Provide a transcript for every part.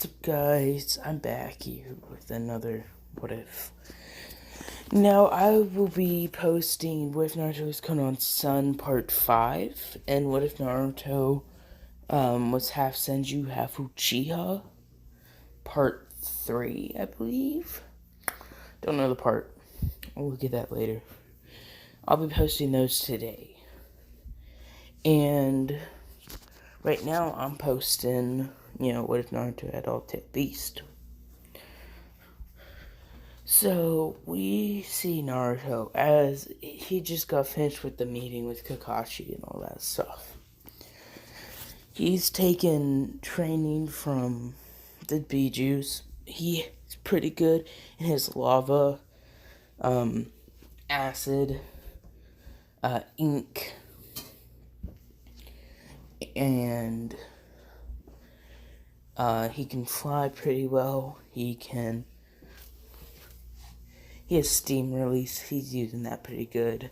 What's up, guys? I'm back here with another What If. Now, I will be posting What If Naruto's Konan Sun Part 5, and What If Naruto was half Senju, half Uchiha, Part 3, I believe. Don't know the part. I'll look at that later. I'll be posting those today. And right now, I'm posting, What If Naruto had all tip beast. So, we see Naruto as he just got finished with the meeting with Kakashi and all that stuff. He's taken training from the Bijus. He's pretty good in his lava, acid, ink, and he can fly pretty well. He has steam release. He's using that pretty good.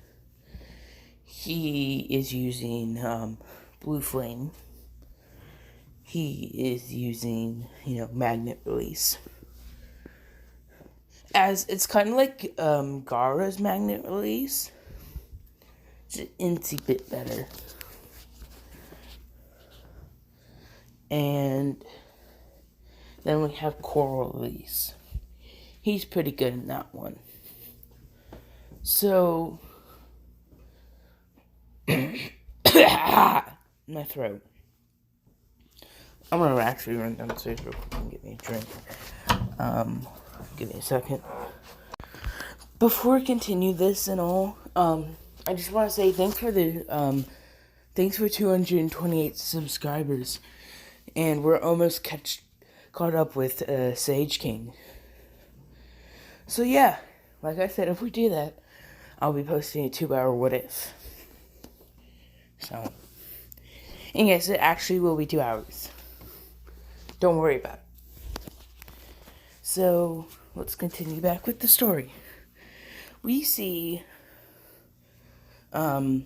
He is using blue flame. He is using, magnet release. As it's kind of like Gaara's magnet release. It's an incy bit better. And then we have coral release. He's pretty good in that one. So, my throat. I'm gonna actually run downstairs real quick and get me a drink. Give me a second. Before I continue this and all, I just want to say thanks for 228 subscribers, and we're almost caught up with Sage King. So yeah, like I said, if we do that, I'll be posting a 2-hour What If. So, and yes, it actually will be 2 hours. Don't worry about it. So, let's continue back with the story. We see, Naruto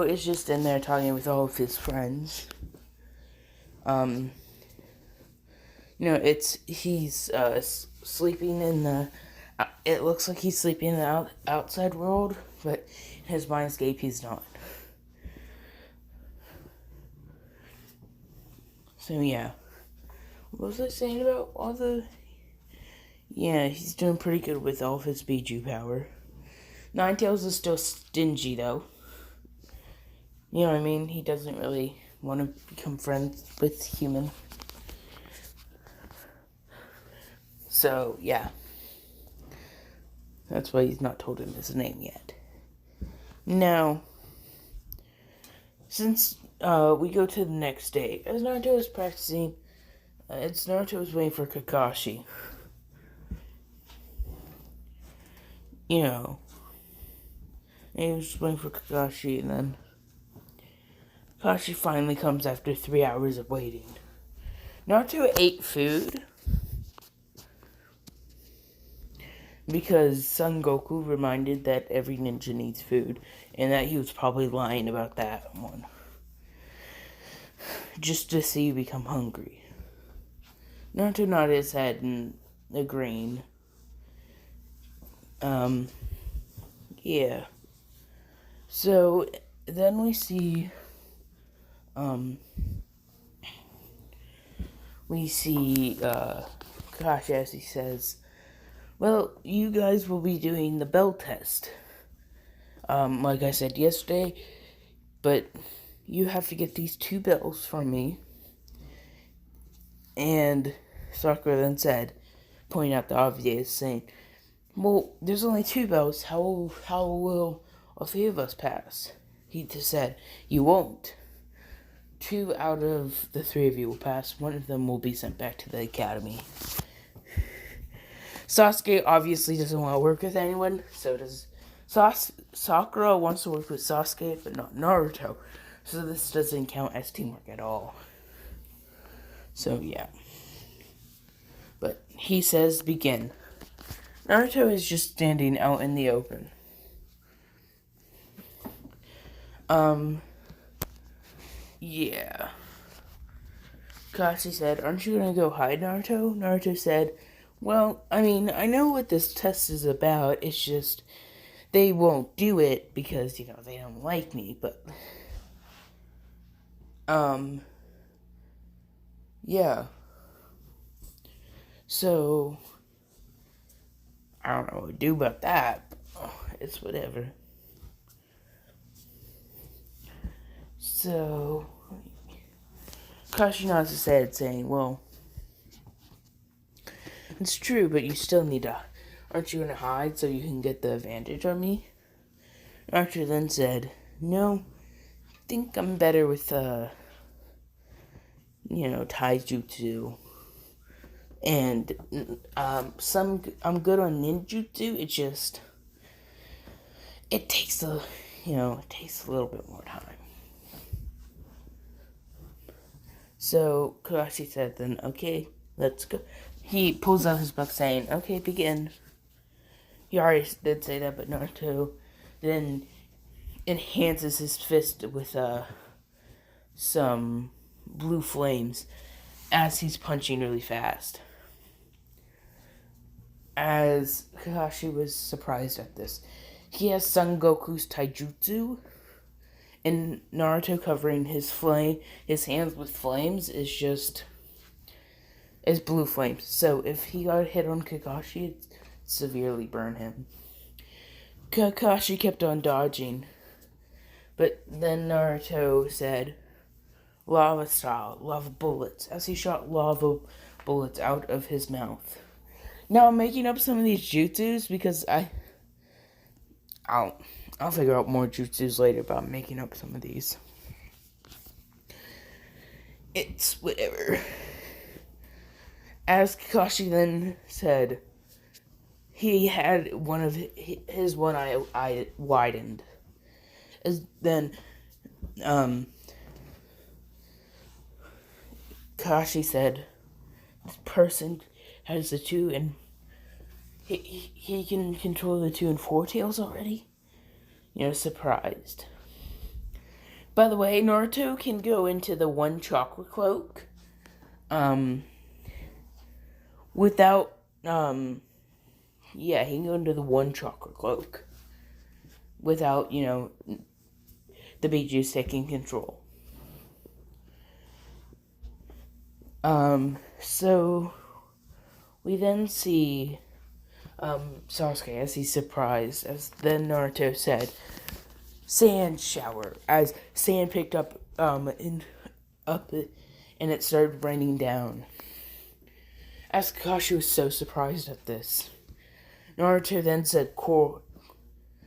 is just in there talking with all of his friends. He's sleeping in the, it looks like he's sleeping in the outside world, but in his mindscape he's not. So yeah, what was I saying about all the, he's doing pretty good with all of his Biju power. Ninetales is still stingy though. You know what I mean? He doesn't really want to become friends with human. So, yeah. That's why he's not told him his name yet. Now, since we go to the next day, as Naruto is practicing, Naruto is waiting for Kakashi. And he was waiting for Kakashi, and then Kakashi finally comes after 3 hours of waiting. Naruto ate food because Son Goku reminded that every ninja needs food, and that he was probably lying about that one. Just to see you become hungry. Naruto nodded his head and agreeing. Yeah. So, then we see, Kakashi as he says, well, you guys will be doing the bell test. Like I said yesterday, but you have to get these 2 bells from me. And Sakura then said, pointing out the obvious, saying, well, there's only 2 bells. How will all 3 of us pass? He just said, you won't. 2 out of the 3 of you will pass. 1 of them will be sent back to the academy. Sasuke obviously doesn't want to work with anyone, so does Sakura wants to work with Sasuke, but not Naruto. So this doesn't count as teamwork at all. So yeah. But he says begin. Naruto is just standing out in the open. Yeah. Kakashi said, "Aren't you gonna go hide Naruto?" Naruto said, "Well, I mean, I know what this test is about. It's just they won't do it because, they don't like me, but yeah. So I don't know what to do about that. It's whatever." So Kakashi nods his head, saying, "Well, it's true, but you still need to. Aren't you gonna hide so you can get the advantage on me?" Archer then said, "No, I think I'm better with, taijutsu. And, I'm good on ninjutsu. It takes it takes a little bit more time." So Kakashi said, "Then, okay, let's go." He pulls out his book saying, "Okay, begin." He already did say that, but Naruto then enhances his fist with, some blue flames as he's punching really fast. As Kakashi was surprised at this, he has Son Goku's taijutsu, and Naruto covering his hands with flames is blue flames. So if he got hit on Kakashi, it severely burn him. Kakashi kept on dodging, but then Naruto said, "Lava style, lava bullets," as he shot lava bullets out of his mouth. Now I'm making up some of these jutsus because I'll figure out more jutsus later, but I'm making up some of these. It's whatever. As Kakashi then said, he had one of his one eye widened. As then, Kakashi said, "This person has the 2 and he can control the 2 and 4 tails already?" Surprised. By the way, Naruto can go into the 1 chakra cloak, without, he can go into the 1 chakra cloak without, the Bijus taking control. So we then see, Sasuke as he's surprised, as then Naruto said, "Sand shower," as sand picked up, and it started raining down. As Kakashi was so surprised at this, Naruto then said,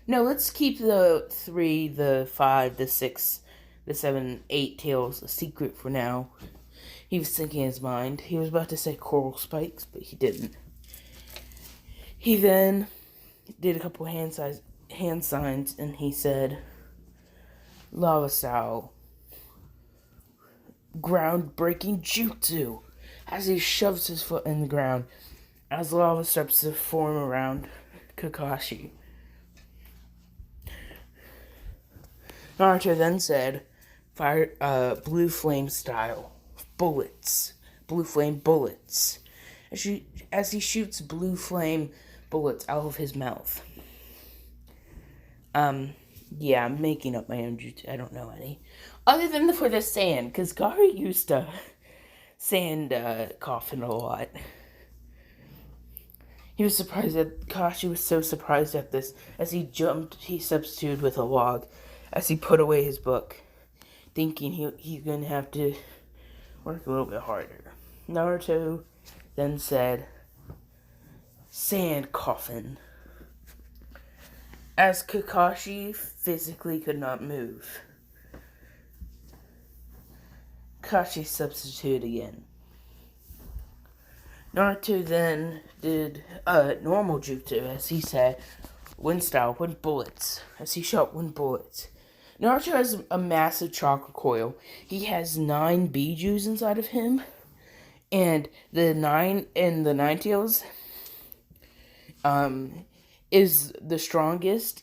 "No, let's keep the 3, the 5, the 6, the 7, 8 tails a secret for now." He was thinking in his mind. He was about to say coral spikes, but he didn't. He then did a couple hand signs, and he said, "Lava style, ground-breaking jutsu," as he shoves his foot in the ground, as lava starts to form around Kakashi. Naruto then said, "Fire, blue flame style, bullets, blue flame bullets," as he shoots blue flame bullets out of his mouth. Yeah, I'm making up my own jutsu. I don't know any. Other than for the sand, because Gary used to sand coffin a lot. He was surprised that Kashi was so surprised at this. As he jumped, he substituted with a log as he put away his book, thinking he's going to have to work a little bit harder. Naruto then said, "Sand coffin," as Kakashi physically could not move. Kakashi substituted again. Naruto then did normal jutsu, as he said, "Wind style, wind bullets," as he shot wind bullets. Naruto has a massive chakra coil. He has 9 Bijus inside of him, and the 9 tails is the strongest,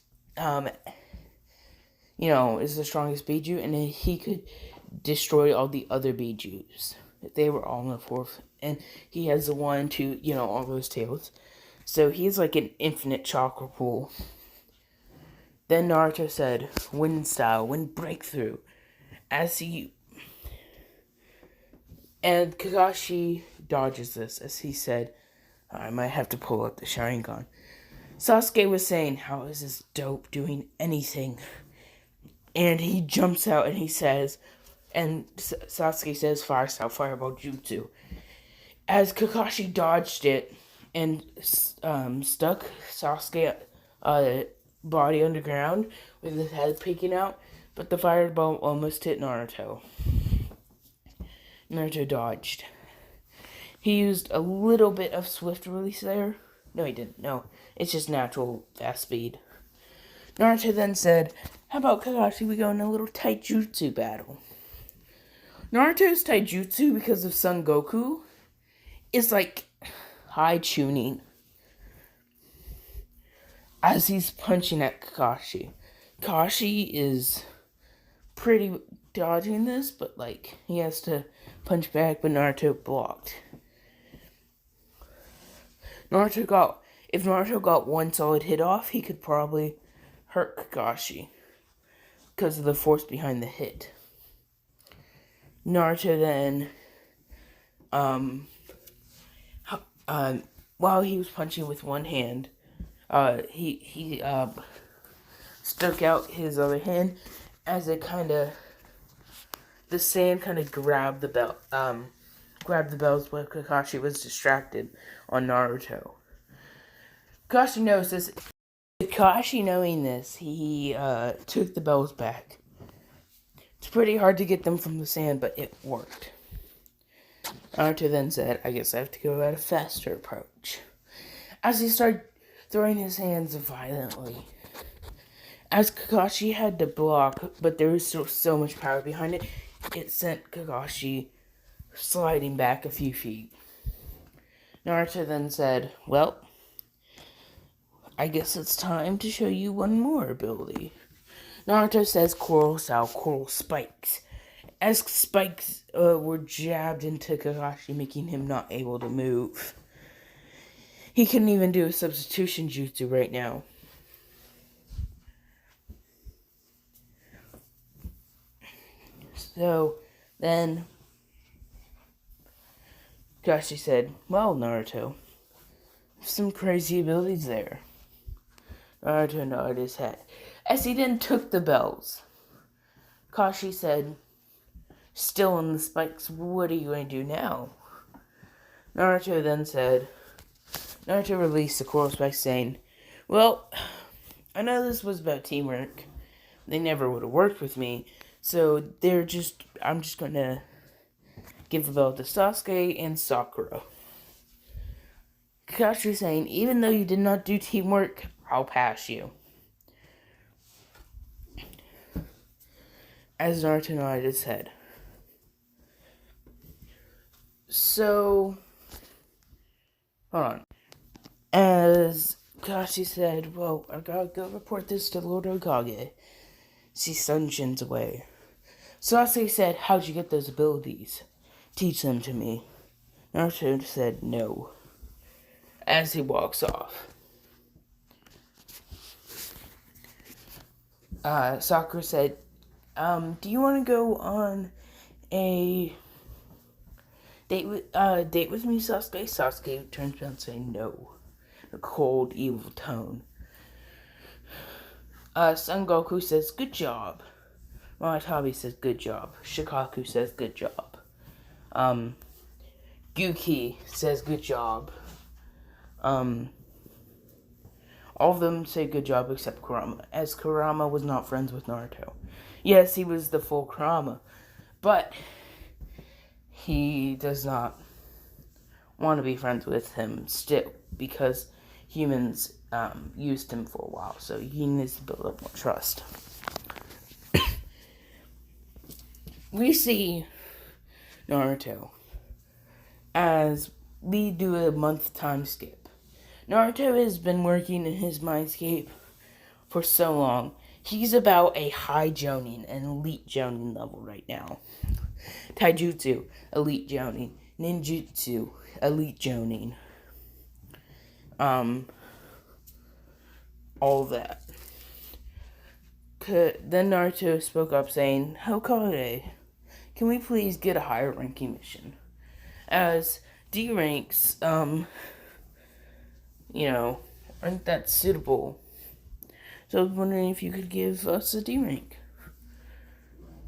is the strongest Biju, and he could destroy all the other Bijus. They were all in the fourth. And he has the 1, 2, all those tails. So he's like an infinite chakra pool. Then Naruto said, wind style, wind breakthrough. And Kakashi dodges this as he said, I might have to pull up the Sharingan. Sasuke was saying, how is this dope doing anything? And he jumps out and he says, and Sasuke says, fire style, fireball jutsu. As Kakashi dodged it and stuck Sasuke body underground with his head peeking out, but the fireball almost hit Naruto. Naruto dodged. He used a little bit of swift release there. No, he didn't. No, it's just natural fast speed. Naruto then said, how about Kakashi, we go in a little taijutsu battle? Naruto's taijutsu, because of Son Goku, is like high tuning. As he's punching at Kakashi. Kakashi is pretty dodging this, but like he has to punch back, but Naruto blocked. If Naruto got one solid hit off, he could probably hurt Kakashi because of the force behind the hit. Naruto then, while he was punching with one hand, he stuck out his other hand as it the sand grabbed the belt, grabbed the bells while Kakashi was distracted on Naruto. Kakashi knows this. Kakashi knowing this, he took the bells back. It's pretty hard to get them from the sand, but it worked. Naruto then said, I guess I have to go at a faster approach. As he started throwing his hands violently. As Kakashi had to block, but there was still so much power behind it, it sent Kakashi sliding back a few feet. Naruto then said, well, I guess it's time to show you one more ability. Naruto says coral style, coral spikes. As spikes were jabbed into Kakashi, making him not able to move. He couldn't even do a substitution jutsu right now. So, then, Kakashi said, well, Naruto, some crazy abilities there. Naruto nodded his head. As he then took the bells, Kakashi said, still in the spikes, what are you going to do now? Naruto then said, Naruto released the coral spikes saying, well, I know this was about teamwork. They never would have worked with me. So I'm just going to give the belt to Sasuke and Sakura. Kakashi saying, even though you did not do teamwork, I'll pass you. As Naruto nodded his head. So, hold on. As Kakashi said, well, I gotta go report this to Lord Hokage. See Sunshin's away. Sasuke said, how'd you get those abilities? Teach them to me. Naruto said, no. As he walks off. Sakura said, do you want to go on a date with me, Sasuke? Sasuke turns around saying no. A cold, evil tone. Son Goku says, good job. Watabe says, good job. Shikaku says, good job. Yuki says, good job. All of them say good job except Kurama, as Kurama was not friends with Naruto. Yes, he was the full Kurama, but he does not want to be friends with him still, because humans used him for a while, so he needs to build up more trust. We see Naruto as we do a month time skip. Naruto has been working in his mindscape for so long. He's about a high Jonin, an elite Jonin level right now. Taijutsu, Elite Jonin. Ninjutsu, Elite Jonin. All that. Then Naruto spoke up saying, Hokage, can we please get a higher ranking mission? As D ranks, aren't that suitable. So I was wondering if you could give us a D rank.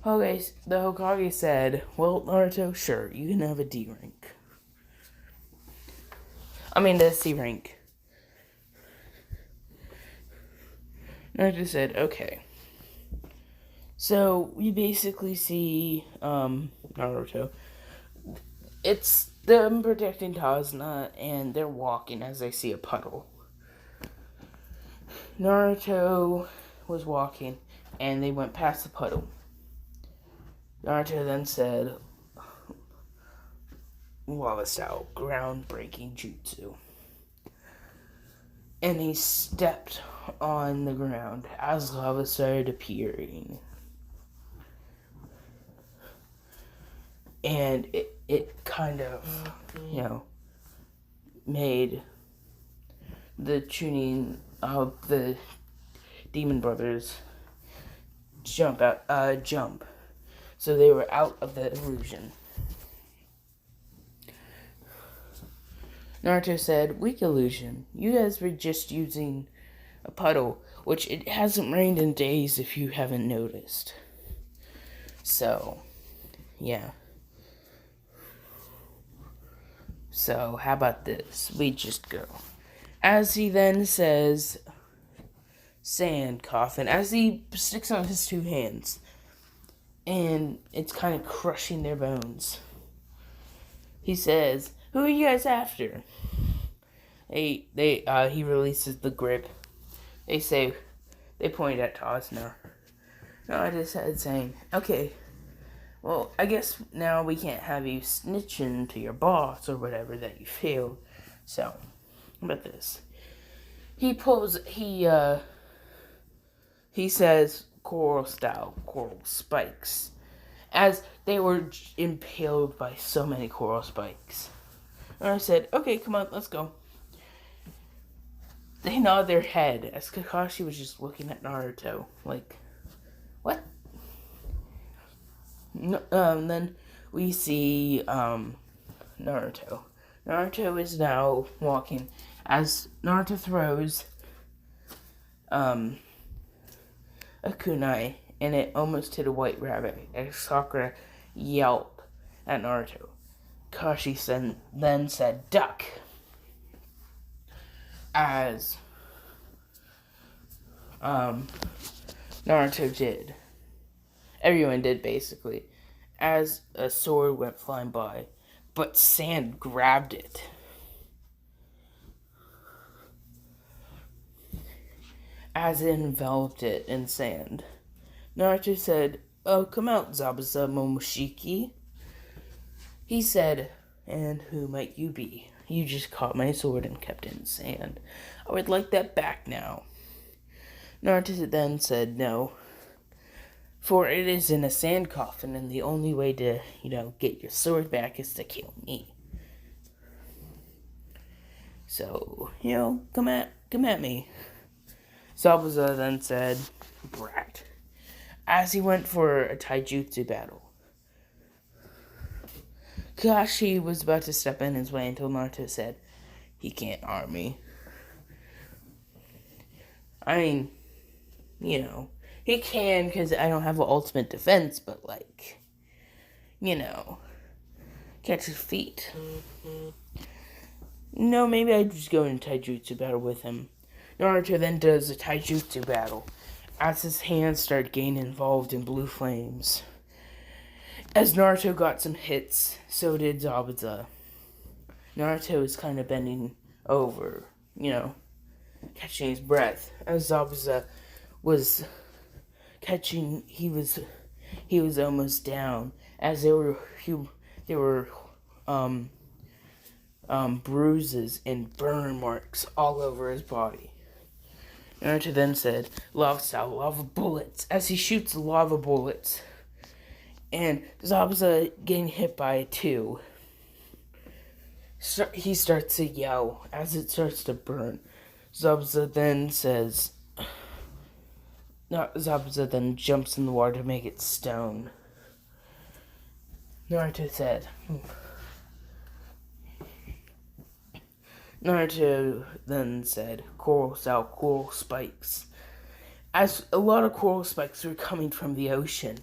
The Hokage said, well, Naruto, sure, you can have a D rank. The C rank. Naruto said, okay. So we basically see Naruto. It's them protecting Tazna, and they're walking as they see a puddle. Naruto was walking, and they went past the puddle. Naruto then said, lava style, groundbreaking jutsu. And he stepped on the ground as lava started appearing. And it kind of, made the tuning of the Demon Brothers jump. So they were out of the illusion. Naruto said, weak illusion. You guys were just using a puddle, which it hasn't rained in days if you haven't noticed. So, yeah. So, how about this? We just go. As he then says, sand coffin, as he sticks out his two hands, and it's kind of crushing their bones. He says, who are you guys after? He releases the grip. They point at Tazna. No, I just had saying, okay, well, I guess now we can't have you snitching to your boss or whatever that you failed. So, how about this? He says coral style, coral spikes, as they were impaled by so many coral spikes. And I said, okay, come on, let's go. They nod their head as Kakashi was just looking at Naruto, like, what? No, then we see Naruto. Naruto is now walking as Naruto throws a kunai, and it almost hit a white rabbit as Sakura yelped at Naruto. Kakashi then said, duck, as Naruto did. Everyone did, basically, as a sword went flying by, but sand grabbed it. As it enveloped it in sand. Naruto said, oh, come out, Zabuza Momoshiki. He said, and who might you be? You just caught my sword and kept it in sand. I would like that back now. Naruto then said, no, for it is in a sand coffin, and the only way to, get your sword back is to kill me. So, come at me. Zabuza then said, brat, as he went for a taijutsu battle. Kakashi was about to step in his way until Naruto said, he can't harm me. He can because I don't have an ultimate defense, but catch his feet. No, maybe I just go in taijutsu battle with him. Naruto then does a taijutsu battle as his hands start getting involved in blue flames. As Naruto got some hits, so did Zabuza. Naruto is kind of bending over, catching his breath. As Zabuza was catching, he was almost down, as there were bruises and burn marks all over his body. Naruto then said, lava style, lava bullets, as he shoots lava bullets. and Zabuza getting hit by it too. He starts to yell as it starts to burn. Zabuza then says, Zabuza then jumps in the water to make it stone. Naruto then said, coral spikes. As a lot of coral spikes were coming from the ocean,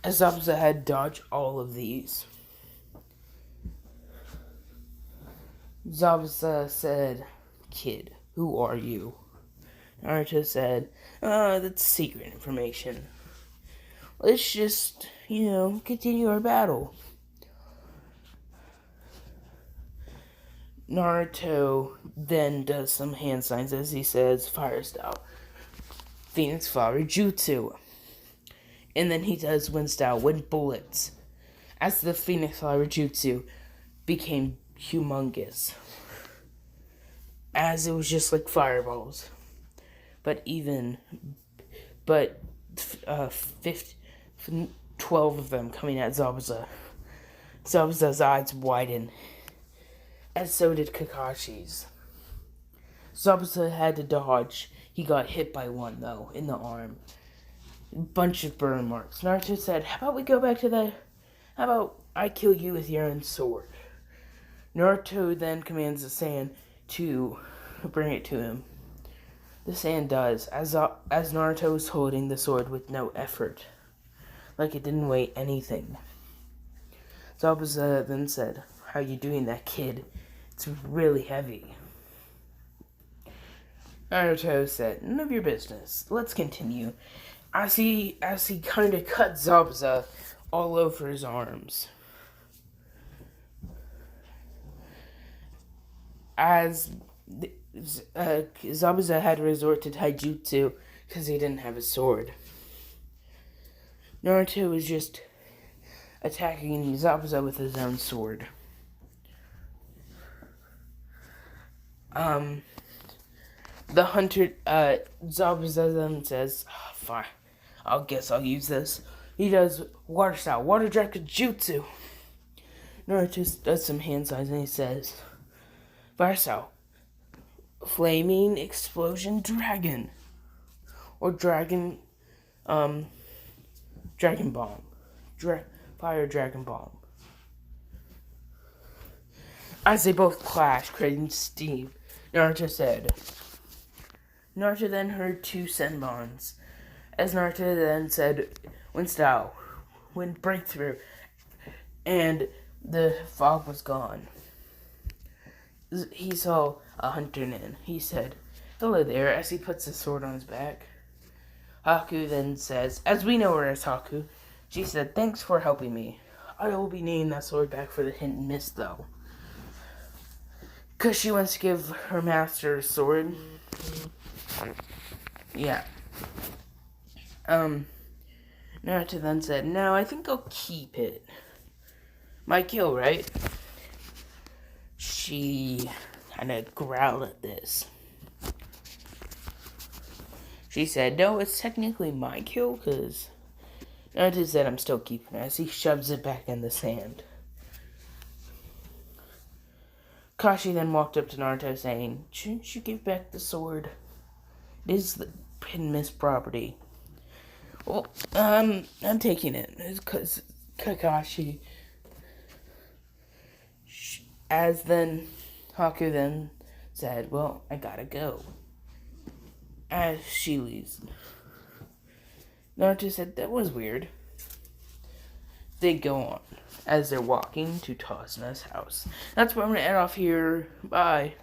as Zabuza had dodged all of these. Zabuza said, kid, who are you? Naruto said, that's secret information. Let's just, continue our battle. Naruto then does some hand signs as he says, fire style, Phoenix Flower Jutsu. And then he does wind style, wind bullets. As the Phoenix Flower Jutsu became humongous. As it was just like fireballs. But 12 of them coming at Zabuza. Zabuza's eyes widen. And so did Kakashi's. Zabuza had to dodge. He got hit by one, though, in the arm. A bunch of burn marks. Naruto said, how about we go back to that? How about I kill you with your own sword? Naruto then commands the sand to bring it to him. The sand does, as Naruto was holding the sword with no effort. Like it didn't weigh anything. Zabuza then said, how you doing that, kid? It's really heavy. Naruto said, none of your business. Let's continue. As he kind of cut Zabuza all over his arms. As Zabuza had to resort to taijutsu because he didn't have his sword. Naruto was just attacking Zabuza with his own sword. The hunter, Zabuza then says, fine, I guess I'll use this. He does water style, water dragon jutsu. Naruto does some hand signs and he says, fire style, flaming explosion dragon. Or dragon bomb. Fire dragon bomb. As they both clash, creating steam, Naruto said. Naruto then heard two senbons. As Naruto then said, wind style, wind breakthrough, and the fog was gone. He saw a hunter nin. He said, hello there, as he puts his sword on his back. Haku then says, as we know her as Haku, she said, thanks for helping me. I will be needing that sword back for the hit and miss, though. Because she wants to give her master a sword. Yeah. Naruto then said, no, I think I'll keep it. My kill, right? She kind of growled at this. She said, no, it's technically my kill, because Naruto said I'm still keeping it, as he shoves it back in the sand. Kashi then walked up to Naruto saying, shouldn't you give back the sword? It is the hidden miss property. Well, I'm taking it, because Kakashi... As then, Haku then said, well, I gotta go. As she leaves. Naruto said, that was weird. They go on as they're walking to Tasuna's house. That's where I'm going to end off here. Bye.